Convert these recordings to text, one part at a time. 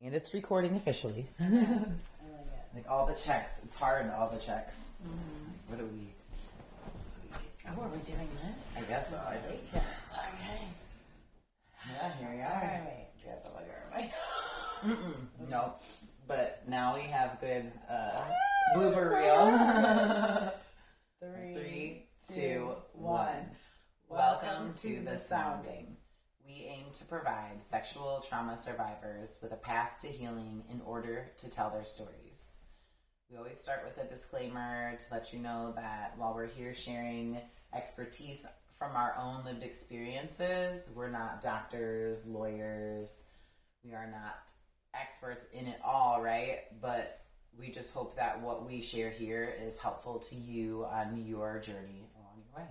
And it's recording officially. I like it. Like all the checks. It's hard, all the checks. Mm-hmm. What do we... Oh, are we doing this? I guess so. I just... Okay. Yeah, here we All are. right. Do you have to look at my... No. But now we have good blooper reel. 3, 2, 1. Welcome to The Sounding. We aim to provide sexual trauma survivors with a path to healing in order to tell their stories. We always start with a disclaimer to let you know that while we're here sharing expertise from our own lived experiences, we're not doctors, lawyers, we are not experts in it all, right? But we just hope that what we share here is helpful to you on your journey along your way.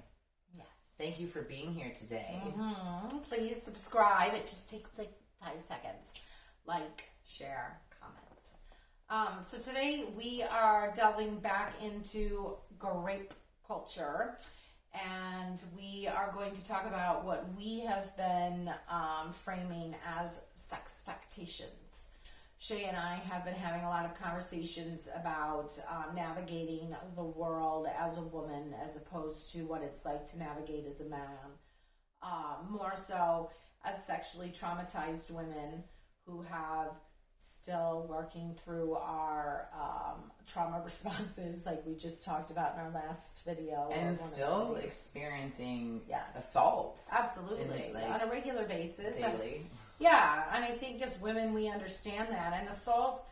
Yes. Thank you for being here today. Mm-hmm. Please subscribe. It just takes like 5 seconds. Like, share, comment. So today we are delving back into grape culture. And we are going to talk about what we have been framing as sexpectations. Shay and I have been having a lot of conversations about navigating the world as a woman as opposed to what it's like to navigate as a man. More so as sexually traumatized women who have still working through our trauma responses like we just talked about in our last video. And still experiencing yes. assaults. Absolutely. On a regular basis. Daily. Yeah, and I think as women we understand that. And assault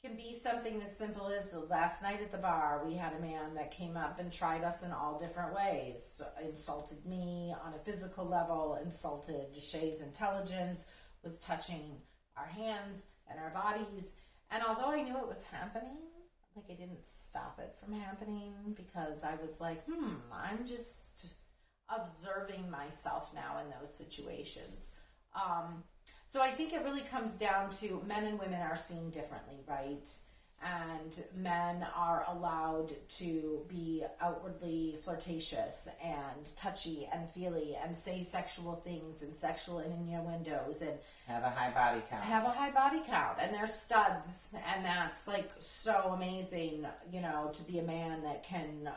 can be something as simple as last night at the bar we had a man that came up and tried us in all different ways. Insulted me on a physical level, insulted Shay's intelligence, was touching our hands and our bodies. And although I knew it was happening, like I didn't stop it from happening because I was like, I'm just observing myself now in those situations. So I think it really comes down to men and women are seen differently, right? And men are allowed to be outwardly flirtatious and touchy and feely and say sexual things and sexual innuendos and have a high body count. And they're studs, and that's like so amazing, to be a man that can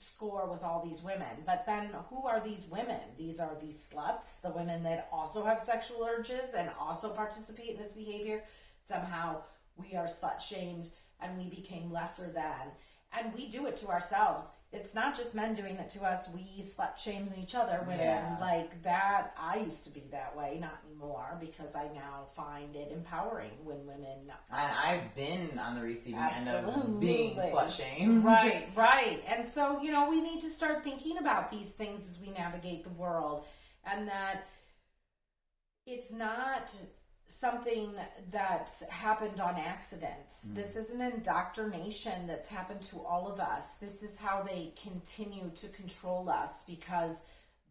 score with all these women. But then who are these women? These are these sluts, the women that also have sexual urges and also participate in this behavior. Somehow we are slut shamed and we became lesser than, and we do it to ourselves. It's not just men doing it to us. We slut shame each other, women like that. I used to be that way, not anymore, because I now find it empowering when women. I've been on the receiving end of being slut shamed. Right. And so, we need to start thinking about these things as we navigate the world, and that it's not something that's happened on accident. This is an indoctrination that's happened to all of us. This is how they continue to control us, because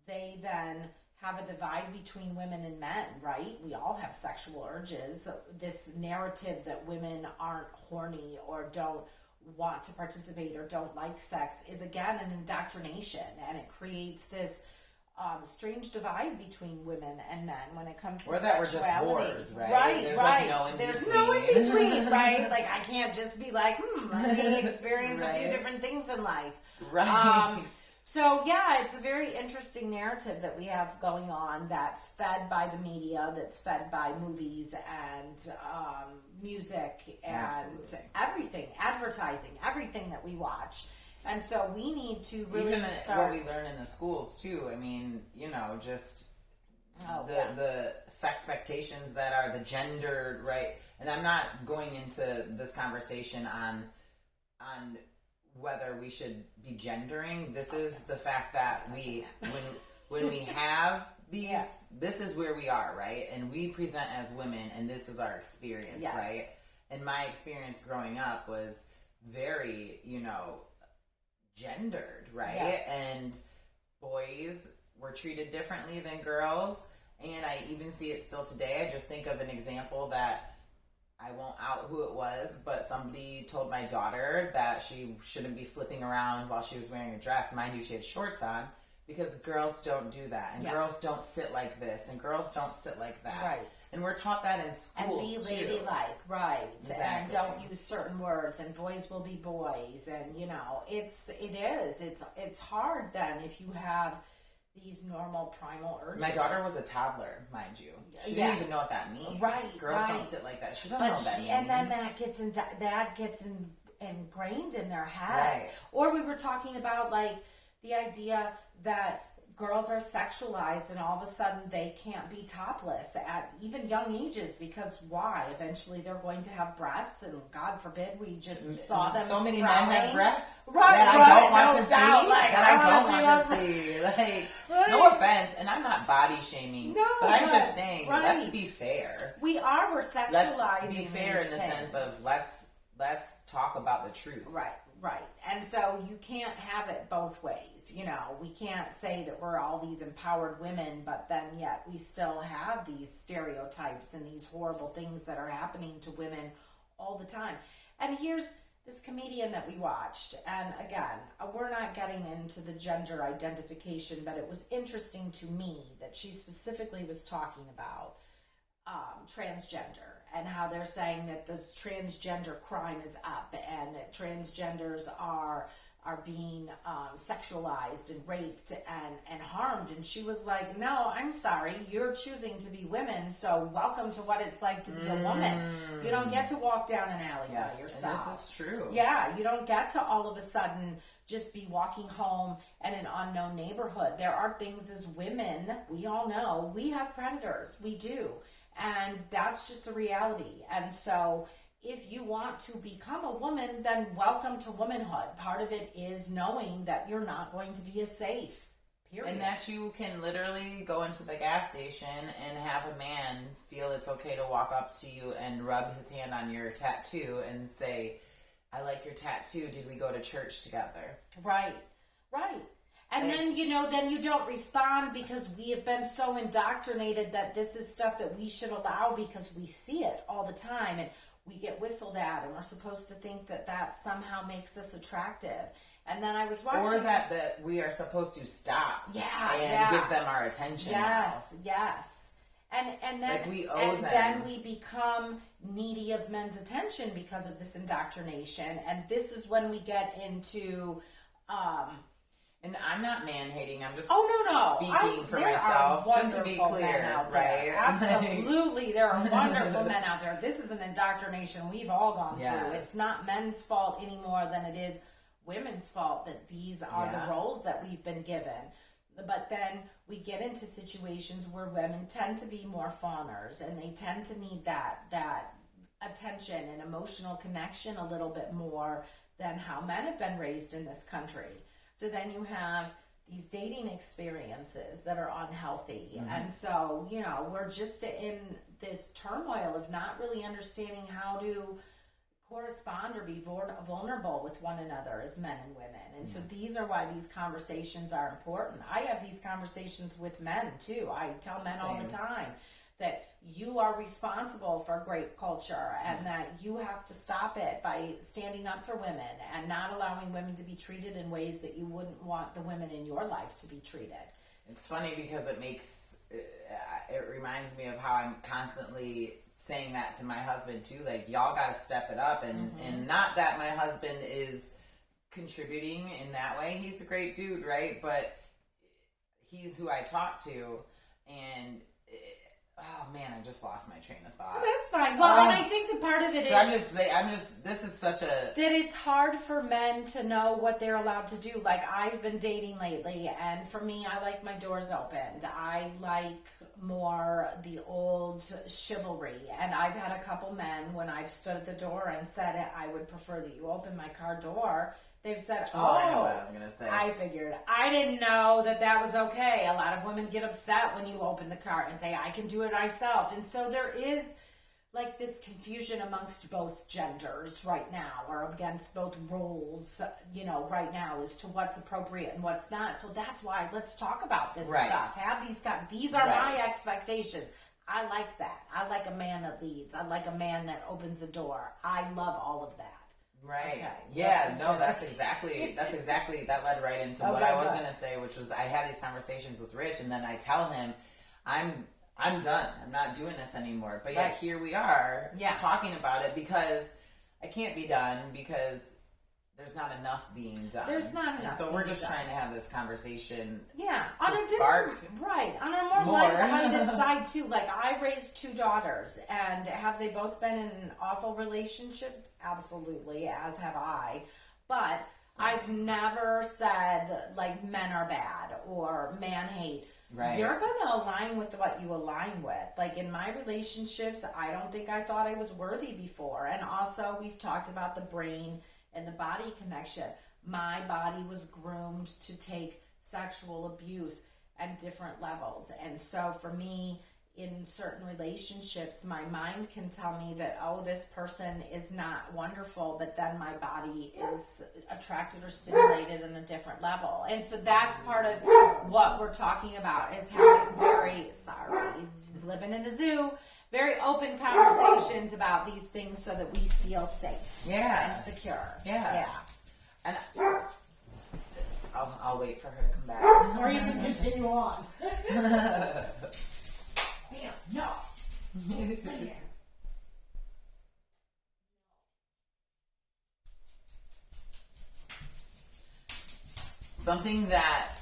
they then have a divide between women and men, right? We all have sexual urges. This narrative that women aren't horny or don't want to participate or don't like sex is again an indoctrination, and it creates this strange divide between women and men when it comes to sexuality. Or that we're just whores, right? There's no in between, right? Like, I can't just be like, let me experience a few different things in life. Right. So, yeah, it's a very interesting narrative that we have going on that's fed by the media, that's fed by movies and music and everything, advertising, everything that we watch. And so we need to really even start... what we learn in the schools, too. I mean, just the sexpectations that are the gendered, right? And I'm not going into this conversation on whether we should be gendering. This is the fact that when we have these, this is where we are, right? And we present as women, and this is our experience, right? And my experience growing up was very, gendered, right? And boys were treated differently than girls, and I even see it still today. I just think of an example that I won't out who it was, but somebody told my daughter that she shouldn't be flipping around while she was wearing a dress. Mind you, she had shorts on, because girls don't do that, and Yeah. girls don't sit like this, and girls don't sit like that. Right. And we're taught that in schools, and be ladylike, right? Exactly. And don't use certain words, and boys will be boys, and it's hard then if you have these normal primal urges. My daughter was a toddler, mind you. She Yeah. didn't even know what that means. Right, Girls right. don't sit like that. She don't know what that means. And then that gets ingrained in their head. Right. Or we were talking about like the idea that girls are sexualized and all of a sudden they can't be topless at even young ages because why? Eventually they're going to have breasts, and God forbid we just saw them. So many sprouting. men have breasts Right, that right, I don't want no to doubt, see. like, That I don't want to see. Like, no Right. offense, and I'm not body shaming, No, but I'm but- just saying, right. let's be fair. We're sexualizing. Let's be fair these in the things. sense of let's talk about the truth. Right. And so you can't have it both ways. We can't say that we're all these empowered women, but then yet we still have these stereotypes and these horrible things that are happening to women all the time. And here's this comedian that we watched. And again, we're not getting into the gender identification, but it was interesting to me that she specifically was talking about transgender and how they're saying that this transgender crime is up and that transgenders are being sexualized and raped and harmed. And she was like, no, I'm sorry, you're choosing to be women, so welcome to what it's like to be a woman. You don't get to walk down an alley by yourself. And this is true. Yeah, you don't get to all of a sudden just be walking home in an unknown neighborhood. There are things as women, we all know, we have predators. We do. And that's just the reality. And so if you want to become a woman, then welcome to womanhood. Part of it is knowing that you're not going to be as safe. Period. And that you can literally go into the gas station and have a man feel it's okay to walk up to you and rub his hand on your tattoo and say, I like your tattoo. Did we go to church together? Right. And then you don't respond because we have been so indoctrinated that this is stuff that we should allow because we see it all the time and we get whistled at and we're supposed to think that somehow makes us attractive. And then I was watching... Or that we are supposed to stop and give them our attention. Yes. And then, like we owe and them. then we become needy of men's attention because of this indoctrination. And this is when we get into... and I'm not man-hating. I'm just speaking for there myself, are just to be wonderful clear, men out right? there. Absolutely, there are wonderful men out there. This is an indoctrination we've all gone through. It's not men's fault any more than it is women's fault that these are the roles that we've been given. But then we get into situations where women tend to be more fawners, and they tend to need that attention and emotional connection a little bit more than how men have been raised in this country. So then you have these dating experiences that are unhealthy. Mm-hmm. And so, we're just in this turmoil of not really understanding how to correspond or be vulnerable with one another as men and women. And so these are why these conversations are important. I have these conversations with men too. I tell men all the time that you are responsible for great culture and that you have to stop it by standing up for women and not allowing women to be treated in ways that you wouldn't want the women in your life to be treated. It's funny because it reminds me of how I'm constantly saying that to my husband too, like y'all gotta step it up and not that my husband is contributing in that way. He's a great dude, right? But he's who I talk to, and oh man, I just lost my train of thought. That's fine. Well, and I think the part of it is this is such a that it's hard for men to know what they're allowed to do. Like I've been dating lately, and for me, I like my doors opened. I like more the old chivalry, and I've had a couple men when I've stood at the door and said I would prefer that you open my car door. They've said, I know what I was gonna say. I figured. I didn't know that was okay. A lot of women get upset when you open the car and say, I can do it myself. And so there is like this confusion amongst both genders right now, or against both roles, right now as to what's appropriate and what's not. So that's why let's talk about this stuff. These are my expectations. I like that. I like a man that leads. I like a man that opens a door. I love all of that. Right. Okay. Yeah, no, that's exactly, that led right into what I was going to say, which was I have these conversations with Rich, and then I tell him, I'm done. I'm not doing this anymore. But yet here we are talking about it because I can't be done because there's not enough being done. There's not enough. And so we're just trying to have this conversation. Yeah. To spark on a more lighthearted side too. Like, I raised 2 daughters, and have they both been in awful relationships? Absolutely, as have I. But I've never said, like, men are bad or man hate. Right. You're going to align with what you align with. Like, in my relationships, I don't think I thought I was worthy before. And also, we've talked about the brain and the body connection. My body was groomed to take sexual abuse at different levels. And so for me, in certain relationships, my mind can tell me that, oh, this person is not wonderful, but then my body is attracted or stimulated on a different level. And so that's part of what we're talking about, is having living in a zoo, very open conversations about these things so that we feel safe and secure. Yeah. And I'll wait for her to come back. Or you can continue on. No. Something that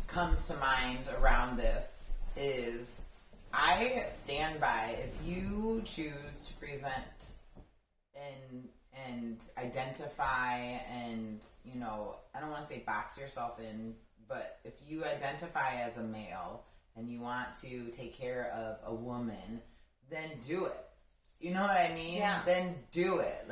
comes to mind around this is I stand by, if you choose to present and identify and, you know, I don't want to say box yourself in, but if you identify as a male and you want to take care of a woman, then do it. You know what I mean? Yeah. Then do it.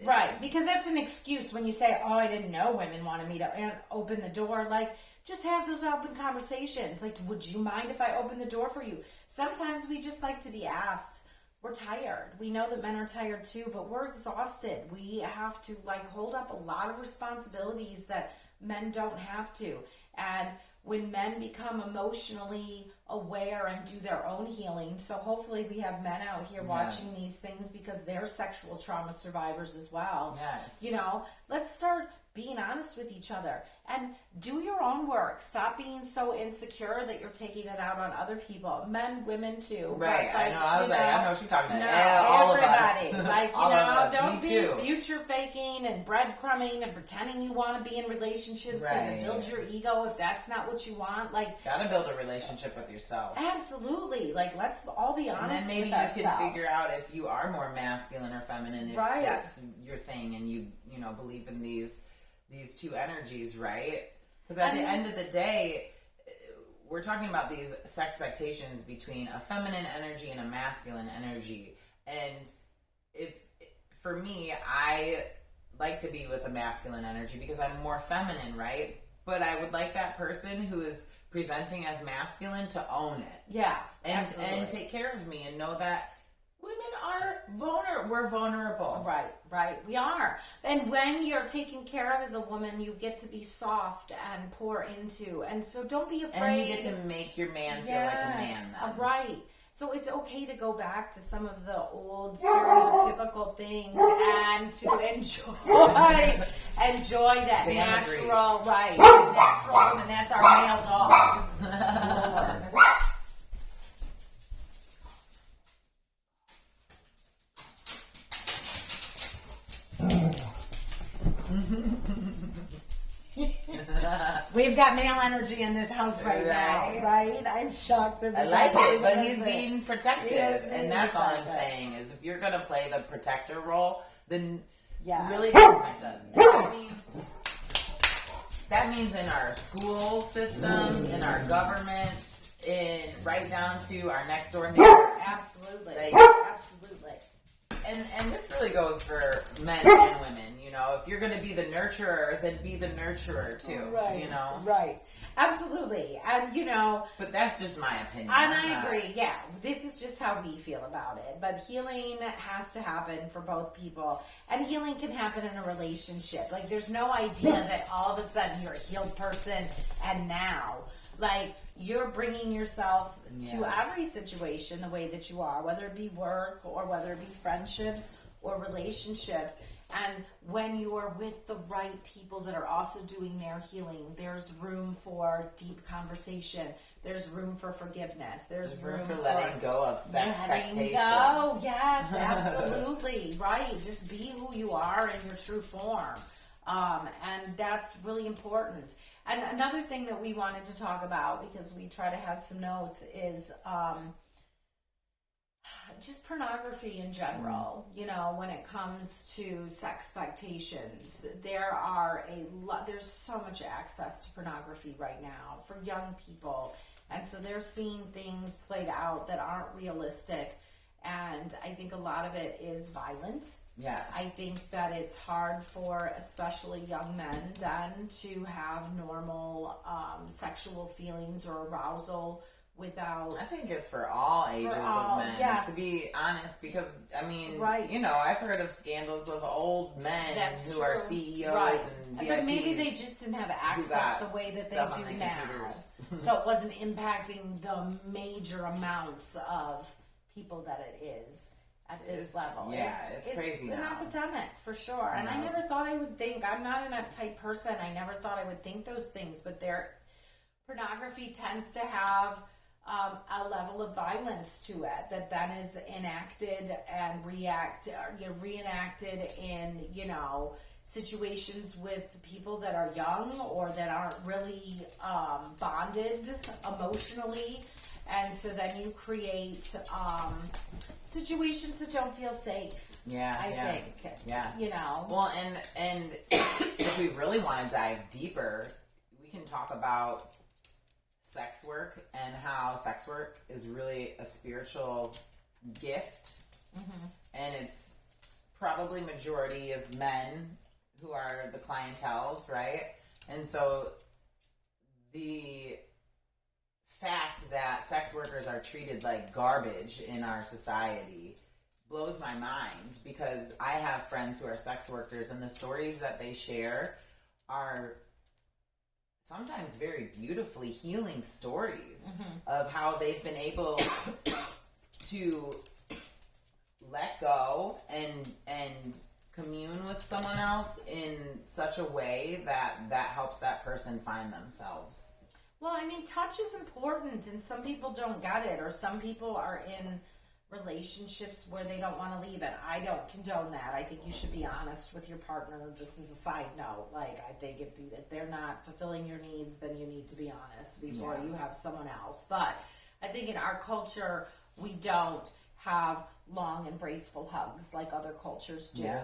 Right, because that's an excuse when you say, oh, I didn't know women wanted me to open the door. Like, just have those open conversations. Like, would you mind if I open the door for you? Sometimes we just like to be asked. We're tired. We know that men are tired too, but we're exhausted. We have to, like, hold up a lot of responsibilities that men don't have to. And when men become emotionally aware and do their own healing, so hopefully we have men out here watching these things because they're sexual trauma survivors as well. Yes. You know, let's start being honest with each other and do your own work. Stop being so insecure that you're taking it out on other people. Men, women too. Right. Like, I know. I was like, I know she's talking to everybody. All of us. Like, you all know, of us. don't Me be too. future faking and breadcrumbing and pretending you want to be in relationships because it builds your ego if that's not what you want. Like, gotta build a relationship with yourself. Absolutely. Like, let's all be honest. And then maybe with you ourselves. can figure out if you are more masculine or feminine, if that's your thing, and you know, believe in these two energies, right? Because at the end of the day, we're talking about these sexpectations between a feminine energy and a masculine energy. And if, for me, I like to be with a masculine energy because I'm more feminine, right? But I would like that person who is presenting as masculine to own it. Yeah, and take care of me and know that women are vulnerable. We're vulnerable. Right. We are. And when you're taken care of as a woman, you get to be soft and pour into. And so don't be afraid. And you get to make your man feel like a man then. Right. So it's okay to go back to some of the old stereotypical things and to enjoy that natural, natural woman. That's our male dog. Lord. We've got male energy in this house right now, right? I'm shocked that I like it, but he's being protective, and that's all I'm saying is if you're gonna play the protector role, then really protect us. And that means in our school systems, in our governments, right down to our next door neighbors. Absolutely. And this really goes for men and women, you know. If you're going to be the nurturer, then be the nurturer too, you know. Right. Absolutely. And, you know. But that's just my opinion. And I agree. Yeah. This is just how we feel about it. But healing has to happen for both people. And healing can happen in a relationship. Like, there's no idea that all of a sudden you're a healed person and now, like, you're bringing yourself to every situation the way that you are, whether it be work or whether it be friendships or relationships. And when you are with the right people that are also doing their healing, there's room for deep conversation. There's room for forgiveness. There's room for letting go of expectations. Go. Yes, absolutely. Right. Just be who you are in your true form. And that's really important. And another thing that we wanted to talk about, because we try to have some notes, is just pornography in general. You know, when it comes to sexpectations, there's so much access to pornography right now for young people, and so they're seeing things played out that aren't realistic, and I think a lot of it is violent. Yes. I think that it's hard for especially young men then to have normal sexual feelings or arousal without... I think it's for all ages of men, yes. to be honest, because, I mean, right. you know, I've heard of scandals of old men who are CEOs right. and VIPs. But maybe they just didn't have access the way that they do now. So it wasn't impacting the major amounts of people that it is at this level. Yeah, it's crazy now. It's an epidemic, for sure. And I never thought I would think, I'm not an uptight person, I never thought I would think those things, but pornography tends to have a level of violence to it that then is enacted and reenacted in, you know, situations with people that are young or that aren't really bonded emotionally. And so then you create situations that don't feel safe. Yeah, I think. Yeah. You know. Well, and if we really want to dive deeper, we can talk about sex work and how sex work is really a spiritual gift. Mm-hmm. And it's probably majority of men who are the clientels, right? And so the fact that sex workers are treated like garbage in our society blows my mind, because I have friends who are sex workers, and the stories that they share are sometimes very beautifully healing stories of how they've been able to let go and commune with someone else in such a way that helps that person find themselves. Well, I mean, touch is important, and some people don't get it, or some people are in relationships where they don't want to leave it. I don't condone that. I think you should be honest with your partner, just as a side note. Like, I think if they're not fulfilling your needs, then you need to be honest before you have someone else. But I think in our culture, we don't have long, embraceful hugs like other cultures do. Yeah.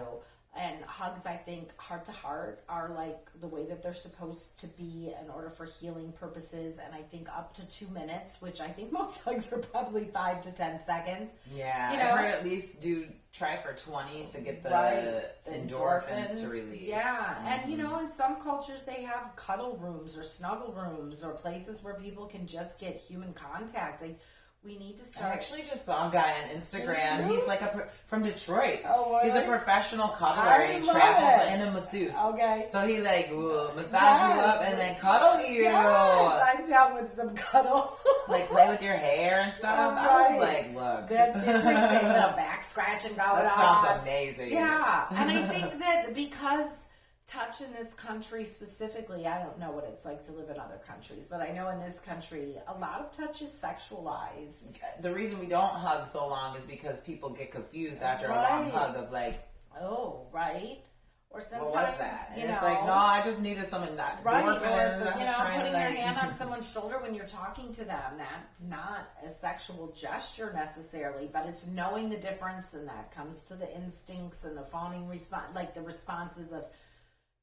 And hugs, I think, heart to heart are like the way that they're supposed to be in order for healing purposes. And I think up to 2 minutes, which I think most hugs are probably 5 to 10 seconds. Yeah, you know? I've heard at least try for 20 to get the endorphins to release. Yeah, and you know, in some cultures they have cuddle rooms or snuggle rooms or places where people can just get human contact. Like, we need to start. I actually just saw a guy on Instagram. He's like from Detroit. Oh, really? He's a professional cuddler and he travels and a masseuse. Okay. So he like will massage you up and then cuddle you. Yes, I'm down with some cuddle. Like play with your hair and stuff. I was like, look. That's interesting. The back scratching going on. That sounds amazing. Yeah, and I think that because touch in this country specifically, I don't know what it's like to live in other countries, but I know in this country, a lot of touch is sexualized. The reason we don't hug so long is because people get confused after a long hug of like, oh, right? Or sometimes, what was that? And you it's know, like, no, I just needed some endorphins. Right, or, putting your hand on someone's shoulder when you're talking to them. That's not a sexual gesture necessarily, but it's knowing the difference, and that comes to the instincts and the fawning response, like the responses of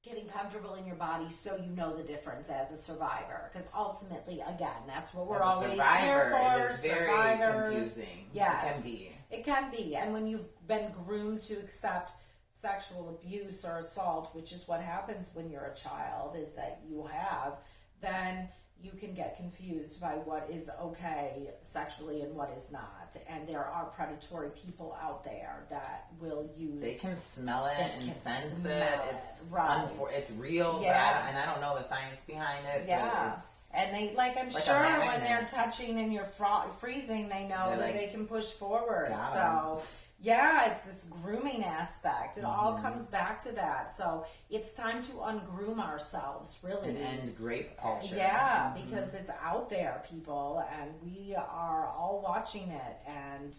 getting comfortable in your body, so you know the difference as a survivor. Because ultimately, again, that's what we're always here for. It is very confusing. Yes, it can be. And when you've been groomed to accept sexual abuse or assault, which is what happens when you're a child, is that you have, then you can get confused by what is okay sexually and what is not. And there are predatory people out there that will use... They can smell it and sense it. It's right. It's real, yeah. and I don't know the science behind it. Yeah. But and they, like, I'm sure when they're touching and you're freezing, they know that they can push forward. So Yeah, it's this grooming aspect. It all comes back to that. So it's time to ungroom ourselves, really. And end grape culture. Yeah, because it's out there, people, and we are all watching it, and,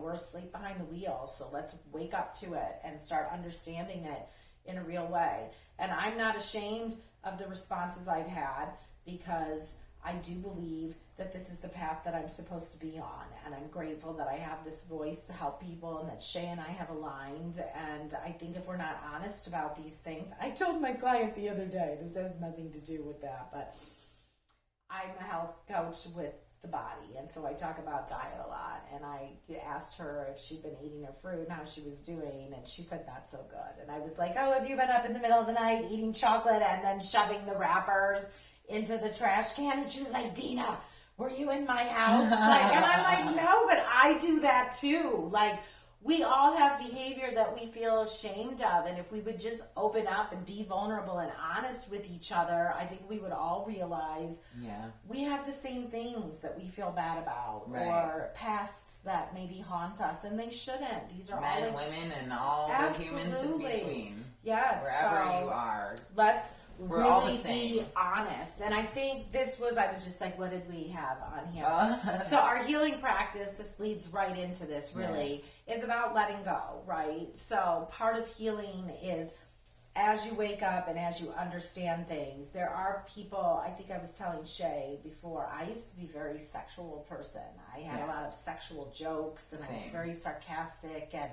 we're asleep behind the wheel. So let's wake up to it and start understanding it in a real way. And I'm not ashamed of the responses I've had, because I do believe that this is the path that I'm supposed to be on, and I'm grateful that I have this voice to help people, and that Shay and I have aligned. And I think if we're not honest about these things, I told my client the other day, this has nothing to do with that, but I'm a health coach with the body, and so I talk about diet a lot, and I asked her if she'd been eating her fruit and how she was doing, and she said not so good. And I was like, oh, have you been up in the middle of the night eating chocolate and then shoving the wrappers into the trash can? And she was like, Dina, were you in my house? And I'm like, no, but I do that too. Like, we all have behavior that we feel ashamed of, and if we would just open up and be vulnerable and honest with each other, I think we would all realize we have the same things that we feel bad about, or pasts that maybe haunt us, and they shouldn't. These are men, all women, and all the humans in between. Yes, wherever you are. We're all the really same. be honest. And I think I was just like, what did we have on here? So our healing practice, this leads right into this really, is about letting go, right? So part of healing is, as you wake up and as you understand things, there are people, I think I was telling Shay before, I used to be a very sexual person. I had a lot of sexual jokes, and I was very sarcastic, and,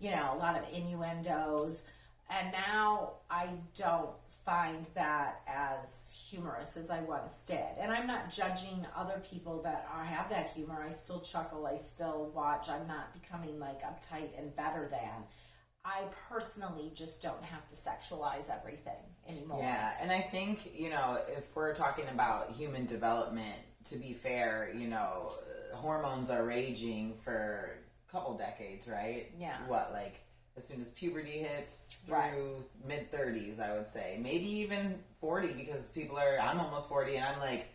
a lot of innuendos. And now I don't find that as humorous as I once did. And I'm not judging other people that have that humor. I still chuckle. I still watch. I'm not becoming like uptight and better than. I personally just don't have to sexualize everything anymore. Yeah, and I think, if we're talking about human development, to be fair, hormones are raging for a couple decades, right? Yeah. As soon as puberty hits through mid-30s, I would say. Maybe even 40, because I'm almost 40, and I'm like,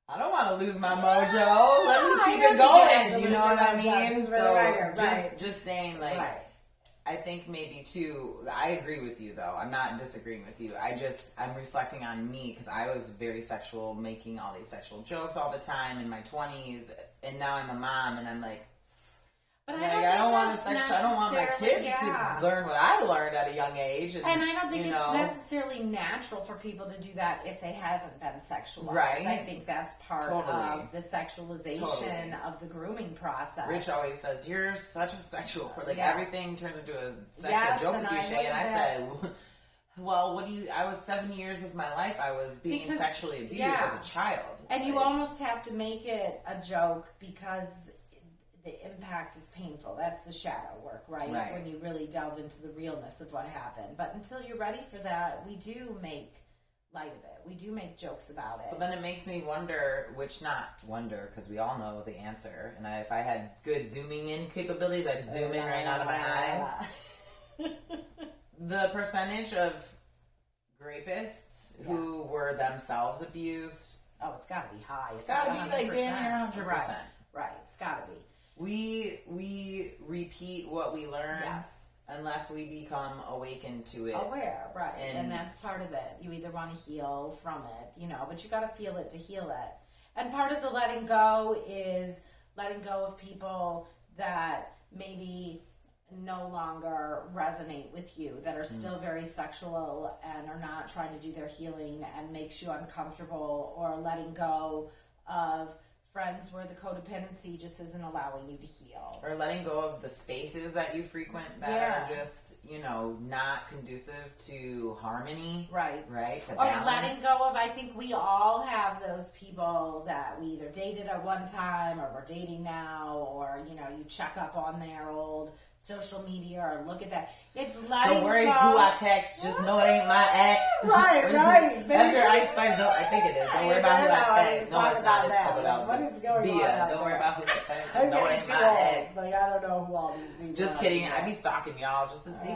I don't want to lose my mojo. Let me keep it going. You know what I mean? So just saying, I think maybe too, I agree with you though. I'm not disagreeing with you. I'm reflecting on me, because I was very sexual, making all these sexual jokes all the time in my 20s, and now I'm a mom, and I'm like, but I don't want my kids to learn what I learned at a young age. And I don't think it's necessarily natural for people to do that if they haven't been sexualized. Right. I think that's part of the sexualization of the grooming process. Rich always says, you're such a sexual person. Everything turns into a sexual joke with you, Shay. And I said, well, I was 7 years of my life, I was being sexually abused as a child. And you almost have to make it a joke, because the impact is painful. That's the shadow work, right? When you really delve into the realness of what happened. But until you're ready for that, we do make light of it. We do make jokes about it. So then it makes me wonder, because we all know the answer. And if I had good zooming in capabilities, I'd zoom in right out of my eyes. The percentage of rapists who were themselves abused. Oh, it's got to be high. It's got to be like damn near 100%. Right. It's got to be. We repeat what we learn unless we become awakened to it. Aware, right. And that's part of it. You either want to heal from it, but you got to feel it to heal it. And part of the letting go is letting go of people that maybe no longer resonate with you, that are still very sexual and are not trying to do their healing and makes you uncomfortable, or letting go of friends where the codependency just isn't allowing you to heal. Or letting go of the spaces that you frequent that are just, not conducive to harmony. Right. To balance. Or letting go of, I think we all have those people that we either dated at one time, or we're dating now, or, you check up on their old social media or look at that. It's letting Don't worry go. who I text, just know it ain't my ex. Right. That's your Ice Spice. I think it is. Don't worry about who I text. No, it's not. It's someone else. What is going on? Don't worry about who I text. Just know it ain't my ex. I don't know who all these people Just kidding. I be stalking y'all just to see.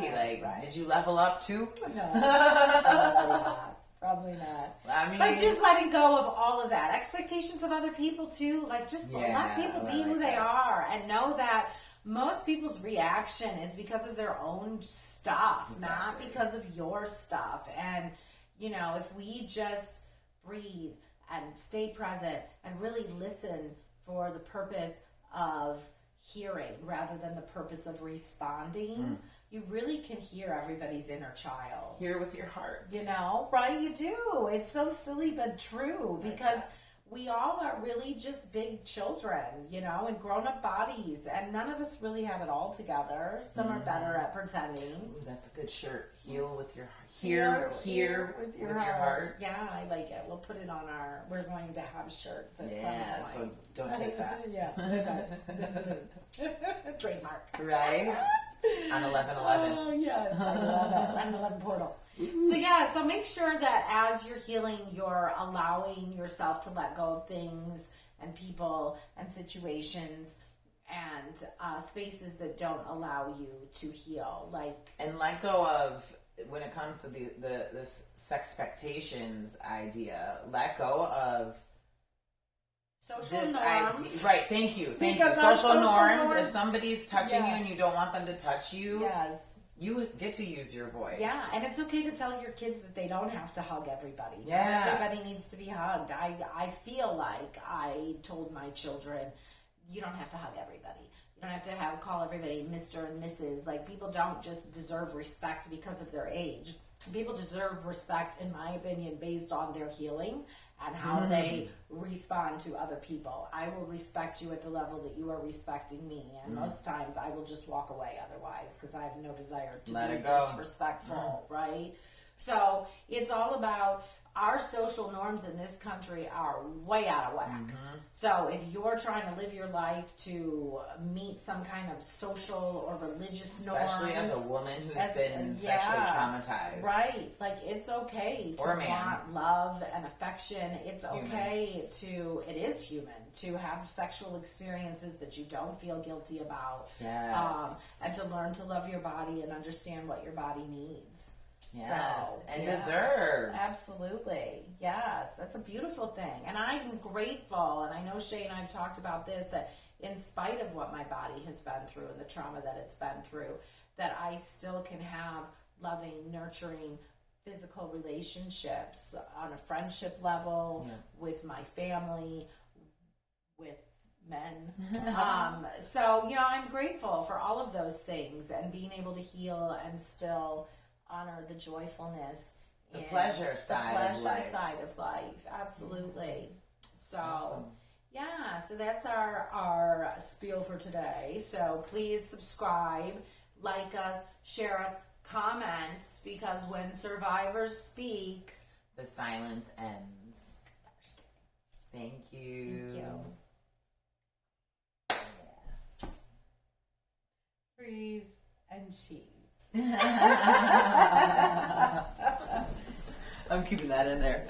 Did you level up too? No. Probably not. But just letting go of all of that. Expectations of other people too. Just let people be who they are, and know that most people's reaction is because of their own stuff, not because of your stuff. And, you know, if we just breathe and stay present and really listen for the purpose of hearing rather than the purpose of responding, you really can hear everybody's inner child. Hear with your heart. You know, right? You do. It's so silly but true, because we all are really just big children, you know, in grown-up bodies, and none of us really have it all together. Some are better at pretending. Ooh, that's a good shirt. Heal with your hear with your heart. Yeah, I like it. We'll put it on our. We're going to have shirts at some So point. don't take that. Yeah, it is. Trademark. Right? On 11/11. Oh, yes, I love it. On 11 portal. So make sure that as you're healing, you're allowing yourself to let go of things and people and situations and spaces that don't allow you to heal. And let go of, when it comes to this Seggspectations idea, let go of social this norms. idea. Right, thank you. Because Social norms. If somebody's touching you and you don't want them to touch you, yes, you get to use your voice. Yeah, and it's okay to tell your kids that they don't have to hug everybody. Yeah. Not everybody needs to be hugged. I feel like I told my children, you don't have to hug everybody. You don't have to call everybody Mr. and Mrs. Like, people don't just deserve respect because of their age. People deserve respect, in my opinion, based on their healing and how they respond to other people. I will respect you at the level that you are respecting me, and most times I will just walk away otherwise, because I have no desire to be disrespectful, right? So it's all about, our social norms in this country are way out of whack. So if you're trying to live your life to meet some kind of social or religious norms, especially as a woman who's been sexually traumatized, right? Like, it's okay to want love and affection. It's okay to, it is human to have sexual experiences that you don't feel guilty about. And to learn to love your body and understand what your body needs. Yes, and deserves. Absolutely. Yes, that's a beautiful thing. And I'm grateful, and I know Shay and I have talked about this, that in spite of what my body has been through and the trauma that it's been through, that I still can have loving, nurturing, physical relationships on a friendship level, with my family, with men. So, you know, I'm grateful for all of those things, and being able to heal and still honor the joyfulness, the pleasure side of life. Absolutely. So so that's our spiel for today. So please subscribe, like us, share us, comment, because when survivors speak, the silence ends. Thank you. Freeze and cheese. I'm keeping that in there.